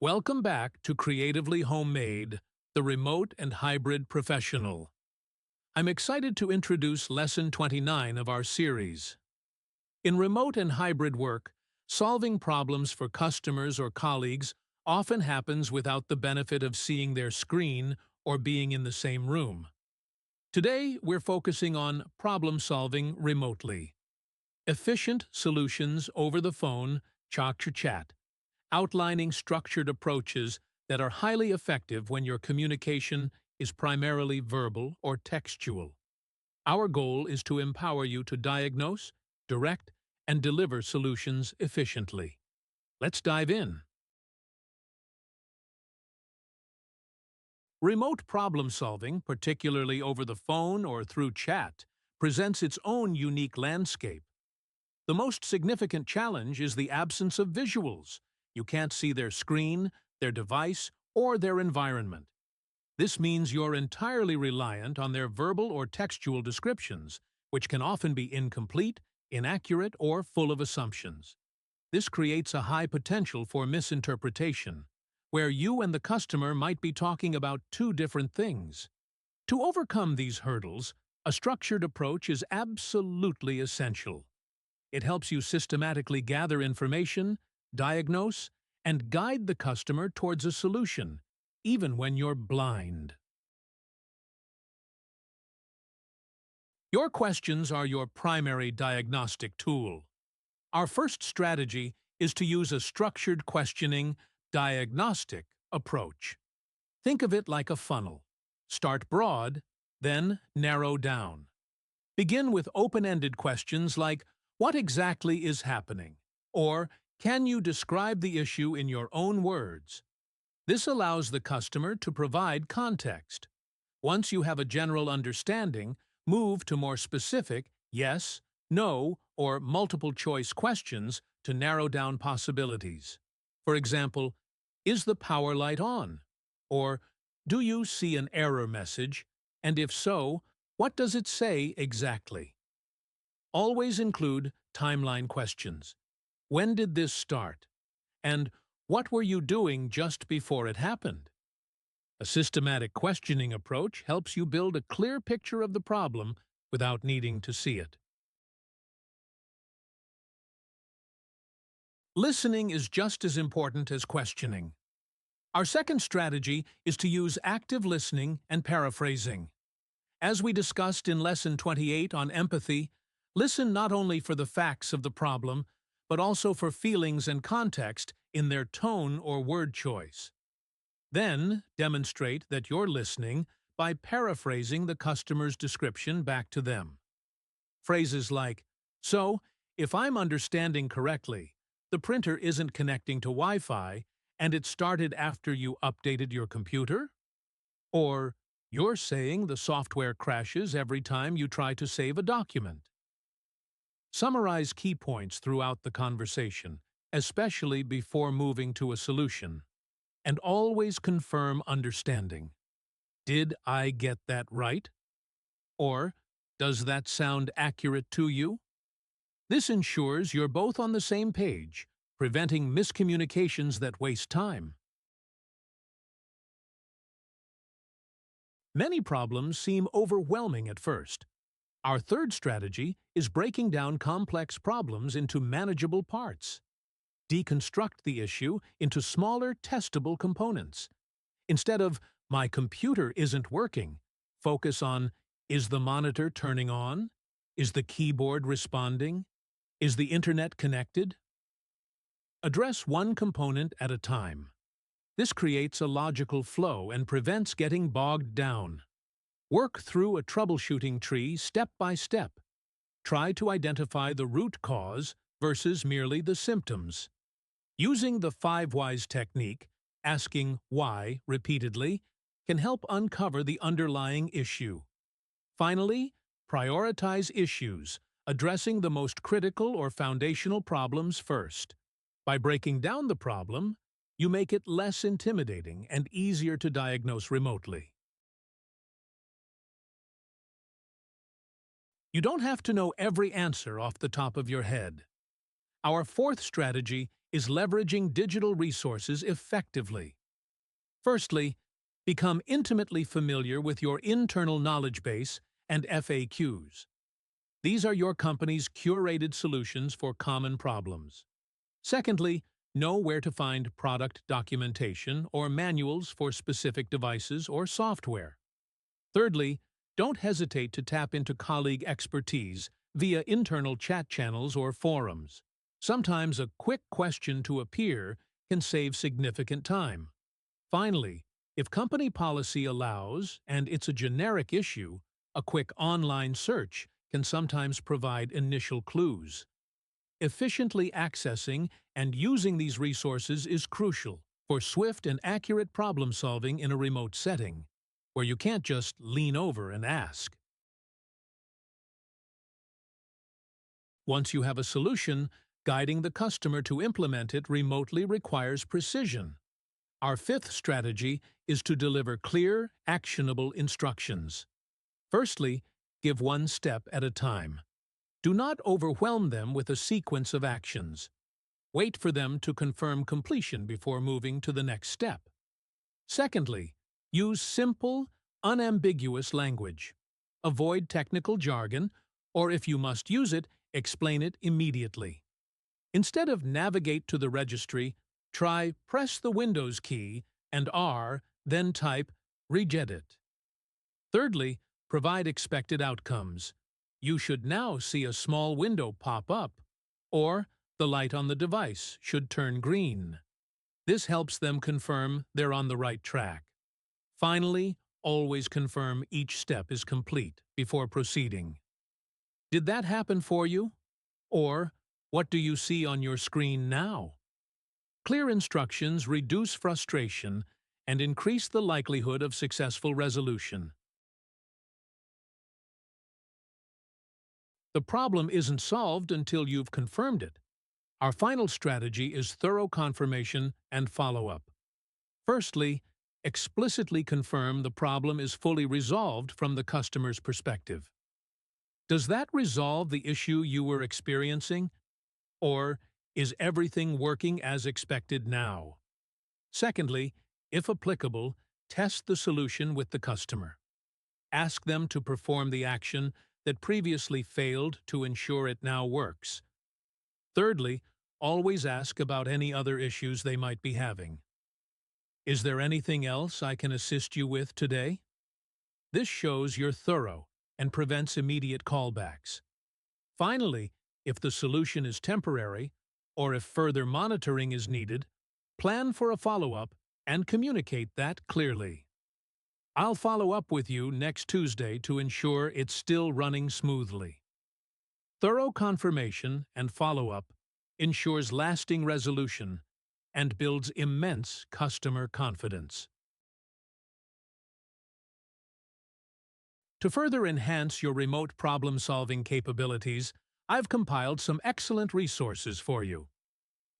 Welcome back to Creatively Homemade, the Remote and Hybrid Professional. I'm excited to introduce Lesson 29 of our series. In remote and hybrid work, solving problems for customers or colleagues often happens without the benefit of seeing their screen or being in the same room. Today, we're focusing on problem-solving remotely. Efficient solutions over the phone, chat, outlining structured approaches that are highly effective when your communication is primarily verbal or textual. Our goal is to empower you to diagnose, direct, and deliver solutions efficiently. Let's dive in. Remote problem-solving, particularly over the phone or through chat, presents its own unique landscape. The most significant challenge is the absence of visuals. You can't see their screen, their device, or their environment. This means you're entirely reliant on their verbal or textual descriptions, which can often be incomplete, inaccurate, or full of assumptions. This creates a high potential for misinterpretation, where you and the customer might be talking about two different things. To overcome these hurdles, a structured approach is absolutely essential. It helps you systematically gather information, diagnose, and guide the customer towards a solution, even when you're blind. Your questions are your primary diagnostic tool. Our first strategy is to use a structured questioning, diagnostic approach. Think of it like a funnel. Start broad, then narrow down. Begin with open-ended questions like, "What exactly is happening?" or "Can you describe the issue in your own words?" This allows the customer to provide context. Once you have a general understanding, move to more specific yes, no, or multiple-choice questions to narrow down possibilities. For example, is the power light on? Or, do you see an error message? And if so, what does it say exactly? Always include timeline questions. When did this start? And what were you doing just before it happened? A systematic questioning approach helps you build a clear picture of the problem without needing to see it. Listening is just as important as questioning. Our second strategy is to use active listening and paraphrasing. As we discussed in Lesson 28 on empathy, listen not only for the facts of the problem, but also for feelings and context in their tone or word choice. Then, demonstrate that you're listening by paraphrasing the customer's description back to them. Phrases like, "So, if I'm understanding correctly, the printer isn't connecting to Wi-Fi and it started after you updated your computer?" Or, "You're saying the software crashes every time you try to save a document." Summarize key points throughout the conversation, especially before moving to a solution. And always confirm understanding. Did I get that right? Or, does that sound accurate to you? This ensures you're both on the same page, preventing miscommunications that waste time. Many problems seem overwhelming at first. Our third strategy is breaking down complex problems into manageable parts. Deconstruct the issue into smaller, testable components. Instead of, "My computer isn't working," focus on, "Is the monitor turning on? Is the keyboard responding? Is the internet connected?" Address one component at a time. This creates a logical flow and prevents getting bogged down. Work through a troubleshooting tree step by step. Try to identify the root cause versus merely the symptoms. Using the 5 whys technique, asking why repeatedly, can help uncover the underlying issue. Finally, prioritize issues, addressing the most critical or foundational problems first. By breaking down the problem, you make it less intimidating and easier to diagnose remotely. You don't have to know every answer off the top of your head. Our fourth strategy is leveraging digital resources effectively. Firstly, become intimately familiar with your internal knowledge base and FAQs. These are your company's curated solutions for common problems. Secondly, know where to find product documentation or manuals for specific devices or software. Thirdly, don't hesitate to tap into colleague expertise via internal chat channels or forums. Sometimes a quick question to a peer can save significant time. Finally, if company policy allows, and it's a generic issue, a quick online search can sometimes provide initial clues. Efficiently accessing and using these resources is crucial for swift and accurate problem-solving in a remote setting, where you can't just lean over and ask. Once you have a solution, guiding the customer to implement it remotely requires precision. Our fifth strategy is to deliver clear, actionable instructions. Firstly, give one step at a time. Do not overwhelm them with a sequence of actions. Wait for them to confirm completion before moving to the next step. Secondly, use simple, unambiguous language. Avoid technical jargon, or if you must use it, explain it immediately. Instead of navigate to the registry, try press the Windows key and R, then type regedit. Thirdly, provide expected outcomes. You should now see a small window pop up, or the light on the device should turn green. This helps them confirm they're on the right track. Finally, always confirm each step is complete before proceeding. Did that happen for you? Or, what do you see on your screen now? Clear instructions reduce frustration and increase the likelihood of successful resolution. The problem isn't solved until you've confirmed it. Our final strategy is thorough confirmation and follow-up. Firstly, explicitly confirm the problem is fully resolved from the customer's perspective. Does that resolve the issue you were experiencing? Or is everything working as expected now? Secondly, if applicable, test the solution with the customer. Ask them to perform the action that previously failed to ensure it now works. Thirdly, always ask about any other issues they might be having. Is there anything else I can assist you with today? This shows you're thorough and prevents immediate callbacks. Finally, if the solution is temporary, or if further monitoring is needed, plan for a follow-up and communicate that clearly. I'll follow up with you next Tuesday to ensure it's still running smoothly. Thorough confirmation and follow-up ensures lasting resolution and builds immense customer confidence. To further enhance your remote problem-solving capabilities, I've compiled some excellent resources for you.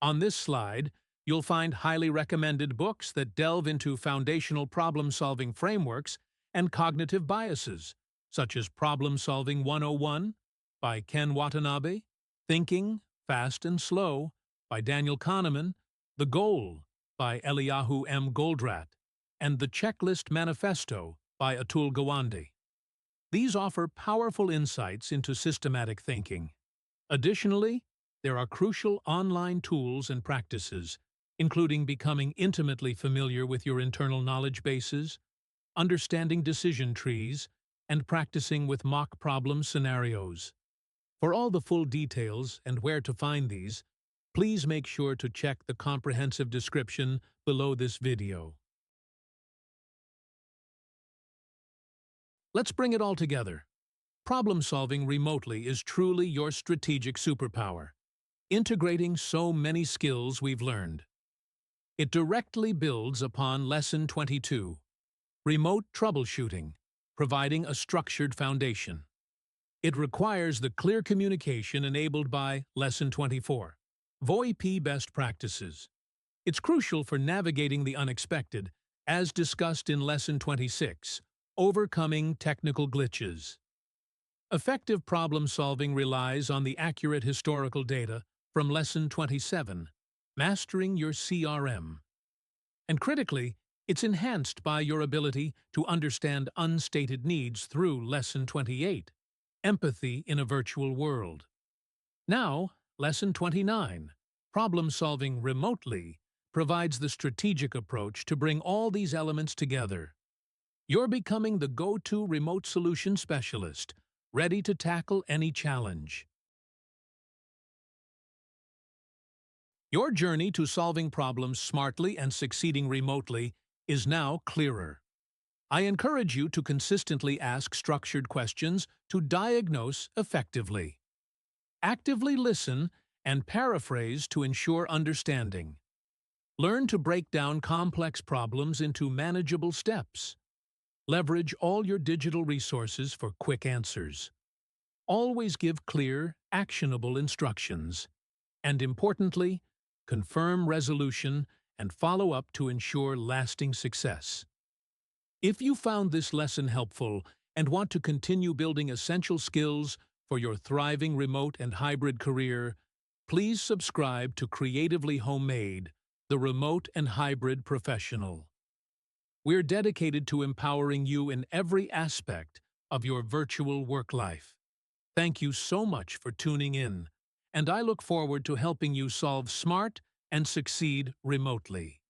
On this slide, you'll find highly recommended books that delve into foundational problem-solving frameworks and cognitive biases, such as Problem Solving 101 by Ken Watanabe, Thinking, Fast and Slow by Daniel Kahneman, The Goal by Eliyahu M. Goldratt, and The Checklist Manifesto by Atul Gawande. These offer powerful insights into systematic thinking. Additionally, there are crucial online tools and practices, including becoming intimately familiar with your internal knowledge bases, understanding decision trees, and practicing with mock problem scenarios. For all the full details and where to find these, please make sure to check the comprehensive description below this video. Let's bring it all together. Problem-solving remotely is truly your strategic superpower, integrating so many skills we've learned. It directly builds upon Lesson 22, Remote Troubleshooting, providing a structured foundation. It requires the clear communication enabled by Lesson 24, VoIP Best Practices. It's crucial for navigating the unexpected, as discussed in Lesson 26, Overcoming Technical Glitches. Effective problem-solving relies on the accurate historical data from Lesson 27, mastering your CRM. And critically, it's enhanced by your ability to understand unstated needs through Lesson 28, Empathy in a Virtual World. Now, Lesson 29, Problem-Solving Remotely, provides the strategic approach to bring all these elements together. You're becoming the go-to remote solution specialist, ready to tackle any challenge. Your journey to solving problems smartly and succeeding remotely is now clearer. I encourage you to consistently ask structured questions to diagnose effectively. Actively listen and paraphrase to ensure understanding. Learn to break down complex problems into manageable steps. Leverage all your digital resources for quick answers. Always give clear, actionable instructions. And importantly, confirm resolution and follow up to ensure lasting success. If you found this lesson helpful and want to continue building essential skills for your thriving remote and hybrid career, please subscribe to Creatively Homemade, the Remote and Hybrid Professional. We're dedicated to empowering you in every aspect of your virtual work life. Thank you so much for tuning in, and I look forward to helping you solve smart and succeed remotely.